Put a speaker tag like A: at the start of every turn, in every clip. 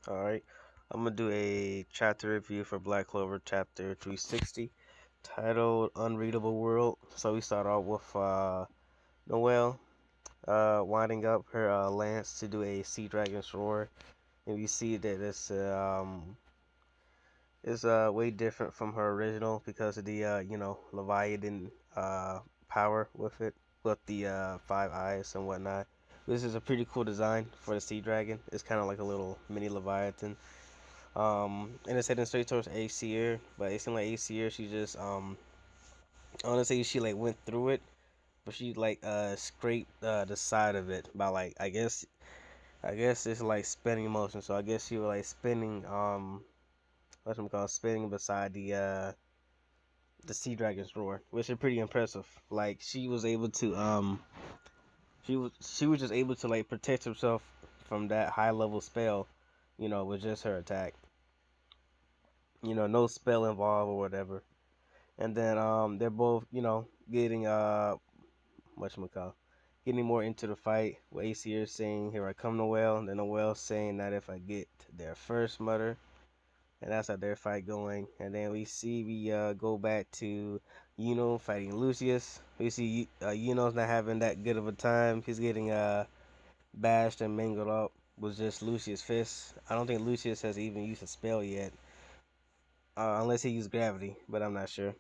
A: Alright, I'm gonna do a chapter review for Black Clover chapter 360 titled Unreadable World. So we start off with Noelle winding up her lance to do a Sea Dragon's Roar, and we see that it's way different from her original because of the Leviathan power with it, with the five eyes and whatnot. This is a pretty cool design for the Sea Dragon. It's kind of like a little mini Leviathan. And it's heading straight towards ACR, but it seemed like ACR, she just I wanna say she like went through it, but she like scraped the side of it by like I guess it's like spinning motion. So I guess she was like spinning what's it called, spinning beside the Sea Dragon's Roar, which is pretty impressive. Like she was able to she was just able to like protect herself from that high level spell, with just her attack. No spell involved or whatever. And then they're both getting whatchamacallit, getting more into the fight, with ACR saying, "Here I come, Noelle," and then Noelle saying that if I get there first, mother. And that's how their fight going. And then we go back to fighting Lucius. We see Yuno's not having that good of a time. He's getting bashed and mangled up with just Lucius' fists. I don't think Lucius has even used a spell yet, unless he used gravity, but I'm not sure.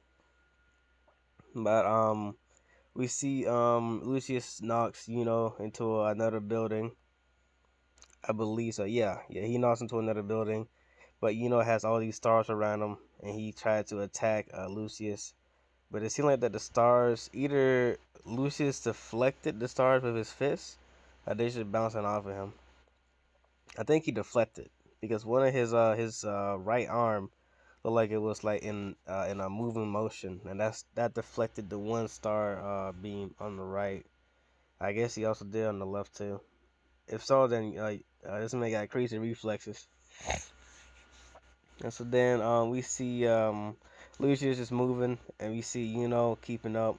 A: But we see Lucius knocks into another building. I believe so. Yeah, he knocks into another building, but has all these stars around him, and he tried to attack Lucius. But it seemed like that the stars, either Lucius deflected the stars with his fist, or they just bouncing off of him. I think he deflected because one of his right arm looked like it was like in a moving motion, and that deflected the one star beam on the right. I guess he also did on the left too. If so, then this man got crazy reflexes. And so then we see Lucius just moving, and we see keeping up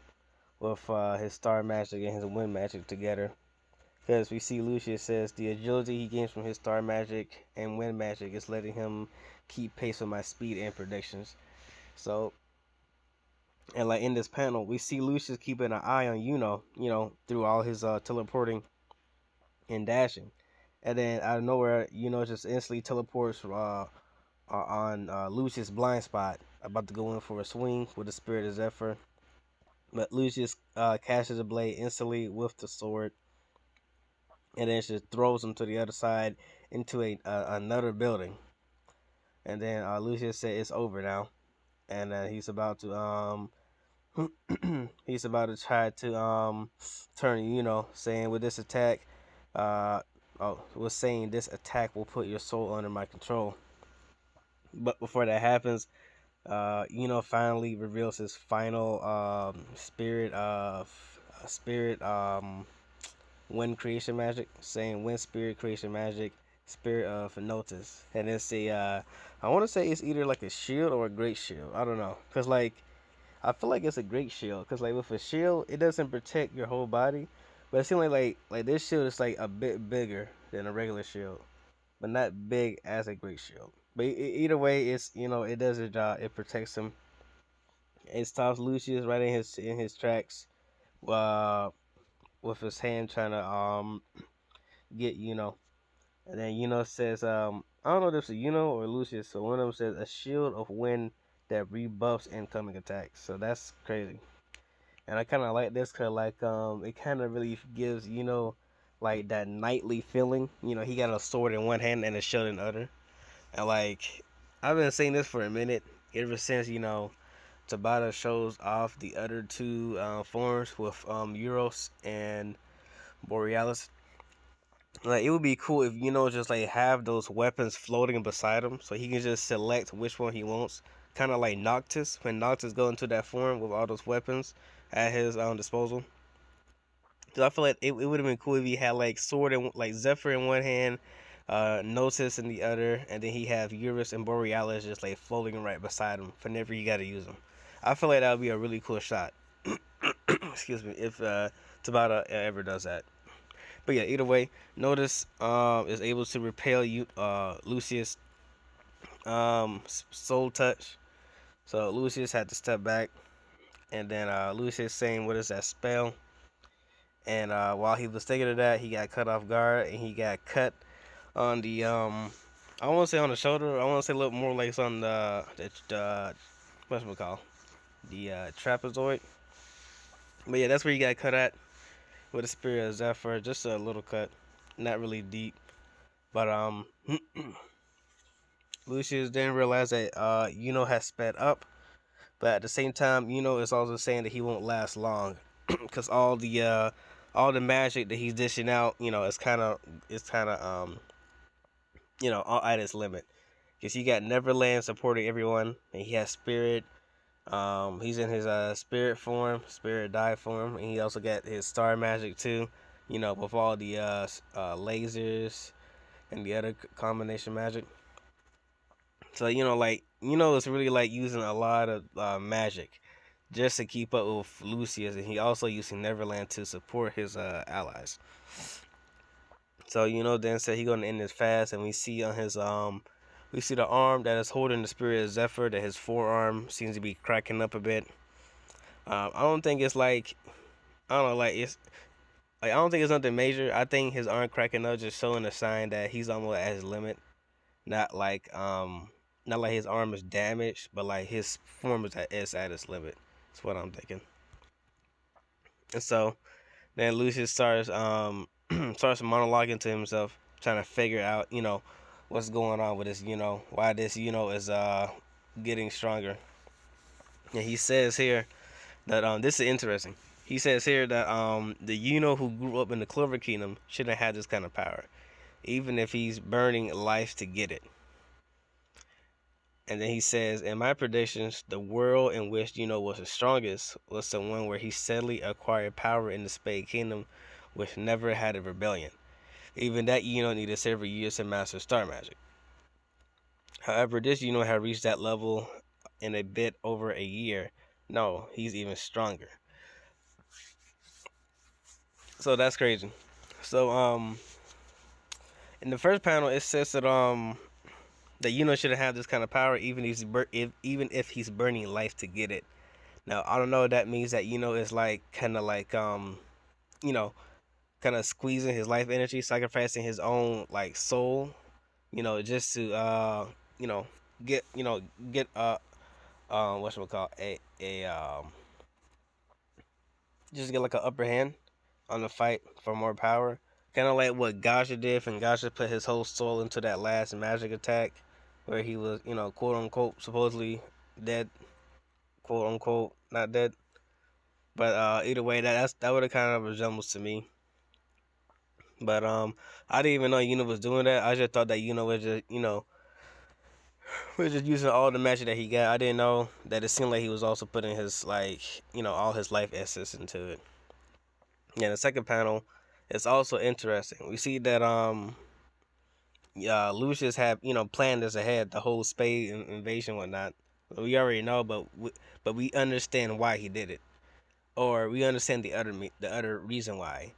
A: with his star magic and his wind magic together. Because we see Lucius says the agility he gains from his star magic and wind magic is letting him keep pace with my speed and predictions. So, and like in this panel, we see Lucius keeping an eye on through all his teleporting and dashing. And then out of nowhere, just instantly teleports on Lucius' blind spot, about to go in for a swing with the Spirit of Zephyr. But Lucius catches a blade instantly with the sword, and then just throws him to the other side into another building. And then Lucius said it's over now, and he's about to he's about to try to turn, saying with this attack, was saying this attack will put your soul under my control. But before that happens, finally reveals his final spirit wind creation magic, saying wind spirit creation magic, spirit of notice, and it's I want to say it's either like a shield or a great shield. I don't know, cause like I feel like it's a great shield, cause like with a shield it doesn't protect your whole body, but it seems like this shield is like a bit bigger than a regular shield, but not big as a great shield. But either way, it's it does its job. It protects him. It stops Lucius right in his tracks, uh, with his hand trying to get and then says I don't know if it's a or Lucius. So one of them says a shield of wind that rebuffs incoming attacks. So that's crazy. And I kind of like this cause like it kind of really gives like that knightly feeling. He got a sword in one hand and a shield in the other. And like I've been saying this for a minute ever since Tabata shows off the other two forms with Euros and Borealis. Like it would be cool if just like have those weapons floating beside him, so he can just select which one he wants. Kind of like Noctis when Noctis go into that form with all those weapons at his disposal. So I feel like it would have been cool if he had like sword and like Zephyr in one hand, Notice in the other, and then he have Eurus and Borealis just like floating right beside him whenever you got to use them. I feel like that would be a really cool shot. Excuse me, if Tabata ever does that. But yeah, either way, Notice is able to repel you Lucius soul touch. So Lucius had to step back, and then Lucius saying, "What is that spell?" And while he was thinking of that, he got cut off guard, and he got cut on the I want to say on the shoulder. I want to say a little more like it's on the what's it called, the trapezoid. But yeah, that's where he got cut at with the spirit of Zephyr. Just a little cut, not really deep. But Lucius didn't realize that has sped up. But at the same time, is also saying that he won't last long, because all the magic that he's dishing out, is kind of all at its limit. Because he got Neverland supporting everyone, and he has Spirit. He's in his spirit form, spirit die form, and he also got his star magic too. With all the lasers and the other combination magic. So it's really like using a lot of magic just to keep up with Lucius, and he also using Neverland to support his allies. So then said he gonna end this fast, and we see on his we see the arm that is holding the spirit of Zephyr, that his forearm seems to be cracking up a bit. I don't think it's like I don't know, like it's like I don't think it's nothing major. I think his arm cracking up just showing a sign that he's almost at his limit. Not like not like his arm is damaged, but like his form is at its limit. That's what I'm thinking. And so then Lucius starts starts monologuing to himself, trying to figure out, what's going on with this, why this, is getting stronger. And he says here that this is interesting. He says here that the who grew up in the Clover Kingdom shouldn't have this kind of power, even if he's burning life to get it. And then he says, in my predictions, the world in which was the strongest was the one where he steadily acquired power in the Spade Kingdom, which never had a rebellion. Even that needed several years to master star magic. However, this had reached that level in a bit over a year. No, he's even stronger. So that's crazy. So in the first panel it says that shouldn't have this kind of power, even if he's burning life to get it. Now I don't know if that means that is like kind of like you know kind of squeezing his life energy, sacrificing his own like soul, just to you know get get what we call a just get like an upper hand on the fight for more power. Kind of like what Gaja did, and Gaja put his whole soul into that last magic attack, where he was, quote unquote, supposedly dead, quote unquote, not dead. But either way, that would have kind of resembles to me. But I didn't even know was doing that. I just thought that was just was just using all the magic that he got. I didn't know that it seemed like he was also putting his like all his life essence into it. Yeah, the second panel is also interesting. We see that Lucius had planned this ahead, the whole Spade invasion, whatnot. We already know, but we understand why he did it, or we understand the other reason why.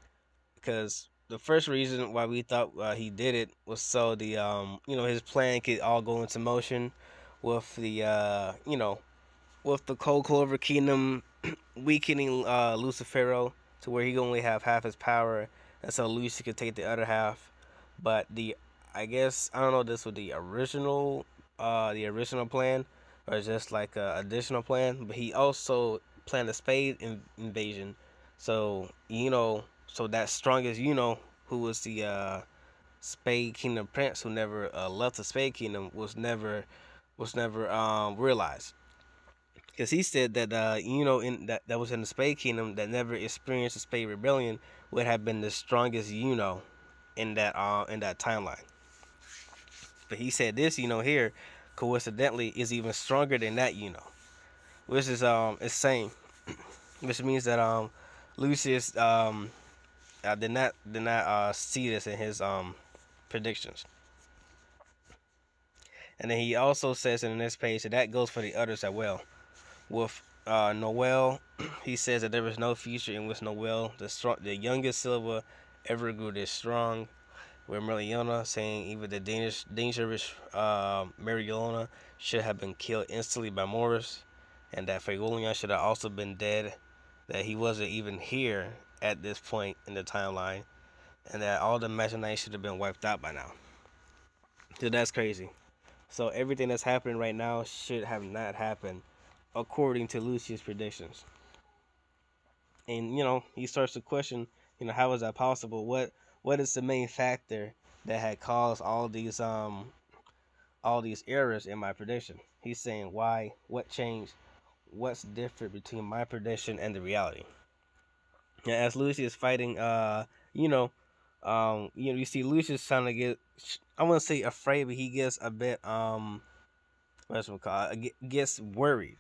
A: Because the first reason why we thought he did it was so the his plan could all go into motion with the with the Cold Clover Kingdom weakening Lucifero to where he can only have half his power, and so Lucy could take the other half. But I guess I don't know if this was the original plan, or just like a additional plan. But he also planned a Spade invasion, so so that strongest who was the Spade Kingdom Prince, who never left the Spade Kingdom, was never realized. Because he said that in that was in the Spade Kingdom that never experienced a Spade Rebellion would have been the strongest in that timeline. But he said this here coincidentally is even stronger than that which is insane. Which means that Lucius did not see this in his predictions. And then he also says in the next page that goes for the others as well. With Noel, he says that there is no future in which Noel, the youngest Silva, ever grew this strong. With Mariona saying even the dangerous Mariona should have been killed instantly by Morris, and that Fagolian should have also been dead, that he wasn't even here at this point in the timeline, and that all the Imaginite should have been wiped out by now. So that's crazy. So everything that's happening right now should have not happened, according to Lucius' predictions. And he starts to question, how is that possible? What is the main factor that had caused all these errors in my prediction? He's saying why, what changed, what's different between my prediction and the reality. And as Lucius fighting, you see Lucius trying to get, I wouldn't say afraid, but he gets a bit what's it called, gets worried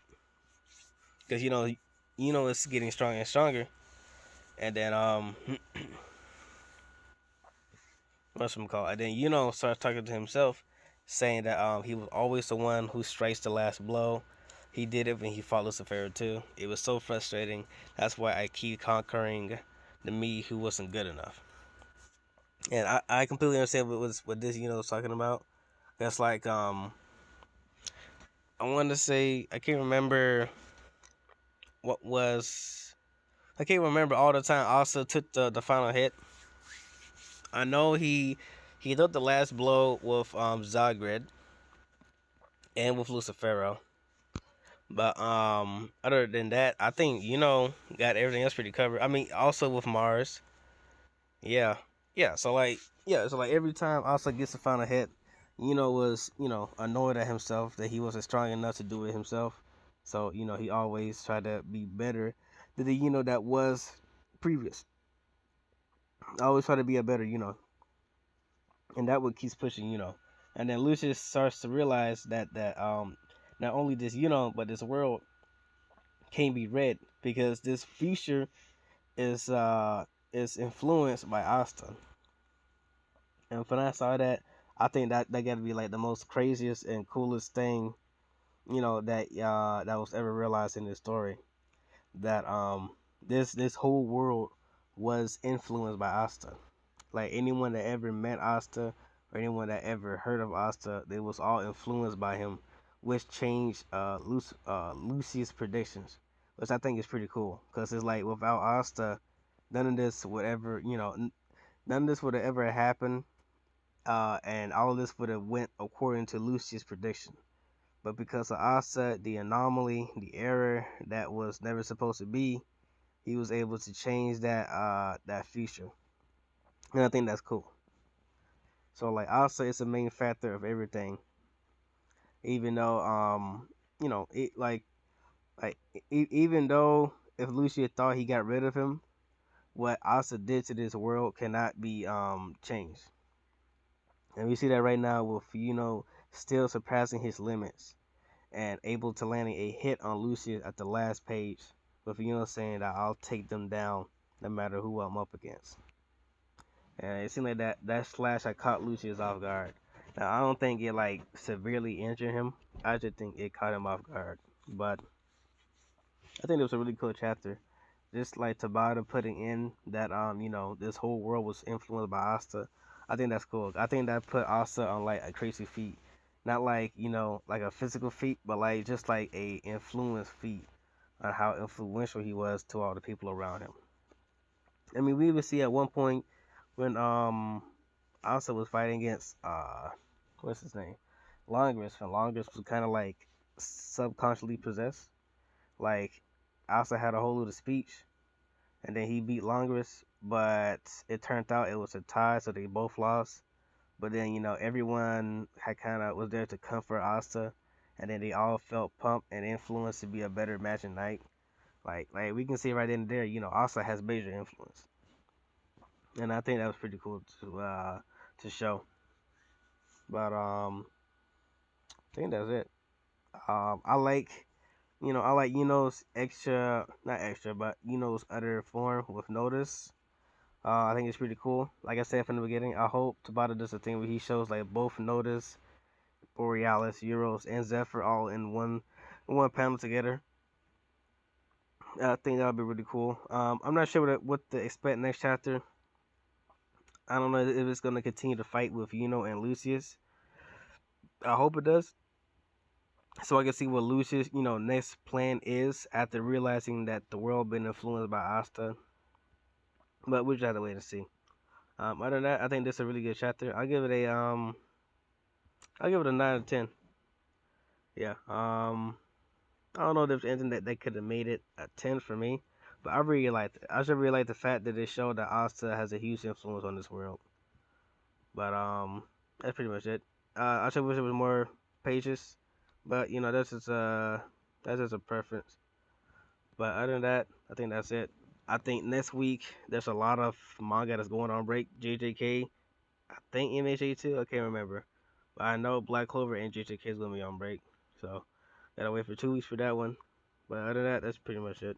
A: because it's getting stronger and stronger, and then what's it called, and then starts talking to himself, saying that he was always the one who strikes the last blow. He did it when he fought Lucifer too. It was so frustrating. That's why I keep conquering the me who wasn't good enough. And I completely understand what this was talking about. That's like I want to say I can't remember what was I can't remember all the time. Also took the final hit. I know he took the last blow with Zagred and with Lucifero. But other than that, I think got everything else pretty covered. I mean, also with Mars, yeah, yeah. So like every time Asa gets the final hit, was annoyed at himself that he wasn't strong enough to do it himself. So he always tried to be better than the that was previous. I always try to be a better and that what keeps pushing And then Lucius starts to realize that not only this but this world can't be read because this future is influenced by Asta. And when I saw that, I think that got to be like the most craziest and coolest thing that was ever realized in this story. That this whole world was influenced by Asta. Like anyone that ever met Asta or anyone that ever heard of Asta, they was all influenced by him, which changed Lucy's predictions, which I think is pretty cool because it's like without Asta, none of this would ever none of this would have ever happened, and all of this would have went according to Lucy's prediction. But because of Asta, the anomaly, the error that was never supposed to be, he was able to change that future, and I think that's cool. So like I'll say it's the main factor of everything. Even though it like even though if Lucia thought he got rid of him, what Asa did to this world cannot be changed. And we see that right now with still surpassing his limits and able to landing a hit on Lucia at the last page with saying that I'll take them down no matter who I'm up against. And it seemed like that slash I caught Lucius off guard. Now I don't think it like severely injured him. I just think it caught him off guard. But I think it was a really cool chapter. Just like Tabata putting in that this whole world was influenced by Asta. I think that's cool. I think that put Asta on like a crazy feat. Not like, like a physical feat, but like just like a influence feat on how influential he was to all the people around him. I mean, we even see at one point when Asa was fighting against what's his name? Longress, and Longress was kinda like subconsciously possessed. Like Asa had a whole lot of speech and then he beat Longress, but it turned out it was a tie, so they both lost. But then, everyone had kinda was there to comfort Asa, and then they all felt pumped and influenced to be a better Magic Knight. Like we can see right in there, Asa has major influence. And I think that was pretty cool to show. But I think that's it. I like I like extra, not extra, but other form with notice. I think it's pretty cool. Like I said from the beginning, I hope Tabata does a thing where he shows like both Notice, Borealis, Euros, and Zephyr all in one panel together. I think that would be really cool. I'm not sure what to expect next chapter. I don't know if it's gonna continue to fight with Yuno and Lucius. I hope it does, so I can see what Lucius, next plan is after realizing that the world been influenced by Asta. But we'll just have to wait and see. Other than that, I think this is a really good chapter. I'll give it a 9 out of 10. Yeah. I don't know if there's anything that they could have made it a 10 for me, but I really liked it. I just really like the fact that it showed that Asta has a huge influence on this world. But that's pretty much it. I just wish there was more pages, but that's just a preference. But other than that, I think that's it. I think next week there's a lot of manga that's going on break. JJK, I think MHA too. I can't remember, but I know Black Clover and JJK is gonna be on break. So gotta wait for 2 weeks for that one. But other than that, that's pretty much it.